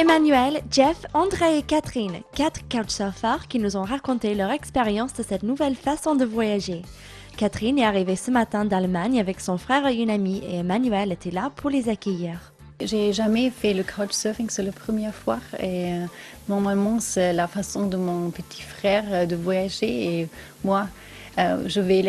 Emmanuel, Jeff, André et Catherine, 4 couchsurfers qui nous ont raconté leur expérience de cette nouvelle façon de voyager. Catherine est arrivée ce matin d'Allemagne avec son frère et une amie et Emmanuel était là pour les accueillir. J'ai jamais fait le couchsurfing, c'est la première fois et normalement c'est la façon de mon petit frère de voyager et moi je vais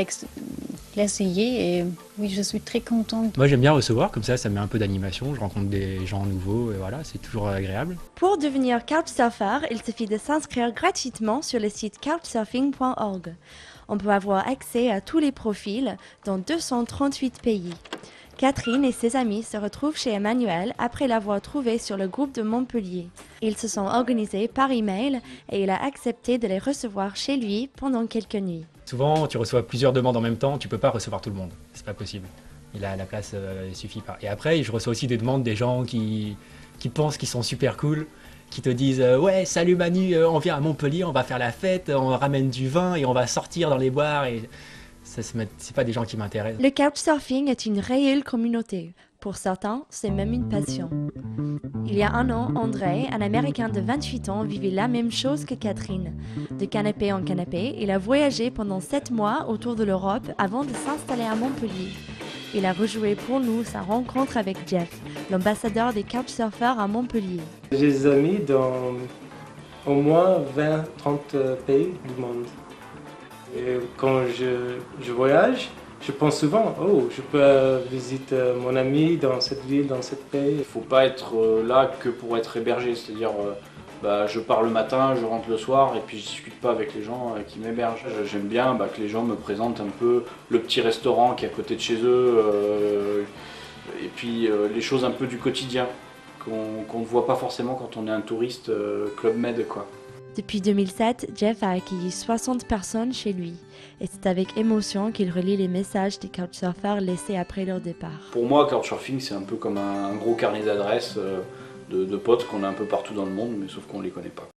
l'essayer et oui je suis très contente. Moi j'aime bien recevoir, comme ça met un peu d'animation, je rencontre des gens nouveaux et voilà, c'est toujours agréable. Pour devenir couchsurfer, il suffit de s'inscrire gratuitement sur le site couchsurfing.org. On peut avoir accès à tous les profils dans 238 pays. Catherine et ses amis se retrouvent chez Emmanuel après l'avoir trouvé sur le groupe de Montpellier. Ils se sont organisés par email et il a accepté de les recevoir chez lui pendant quelques nuits. Souvent tu reçois plusieurs demandes en même temps, tu peux pas recevoir tout le monde, c'est pas possible. La place ne suffit pas. Et après je reçois aussi des demandes des gens qui pensent qu'ils sont super cool, qui te disent ouais salut Manu, on vient à Montpellier, on va faire la fête, on ramène du vin et on va sortir dans les bars et c'est pas des gens qui m'intéressent. Le couchsurfing est une réelle communauté. Pour certains, c'est même une passion. Il y a un an, André, un Américain de 28 ans, vivait la même chose que Catherine. De canapé en canapé, il a voyagé pendant 7 mois autour de l'Europe avant de s'installer à Montpellier. Il a rejoué pour nous sa rencontre avec Jeff, l'ambassadeur des couchsurfers à Montpellier. J'ai des amis dans au moins 20-30 pays du monde. Et quand je voyage, je pense souvent, oh, je peux visiter mon ami dans cette ville, dans ce pays. Il ne faut pas être là que pour être hébergé, c'est-à-dire je pars le matin, je rentre le soir et puis je ne discute pas avec les gens qui m'hébergent. J'aime bien que les gens me présentent un peu le petit restaurant qui est à côté de chez eux et puis les choses un peu du quotidien qu'on ne voit pas forcément quand on est un touriste Club Med, quoi. Depuis 2007, Jeff a accueilli 60 personnes chez lui et c'est avec émotion qu'il relit les messages des couchsurfers laissés après leur départ. Pour moi, Couchsurfing, c'est un peu comme un gros carnet d'adresses de potes qu'on a un peu partout dans le monde, mais sauf qu'on ne les connaît pas.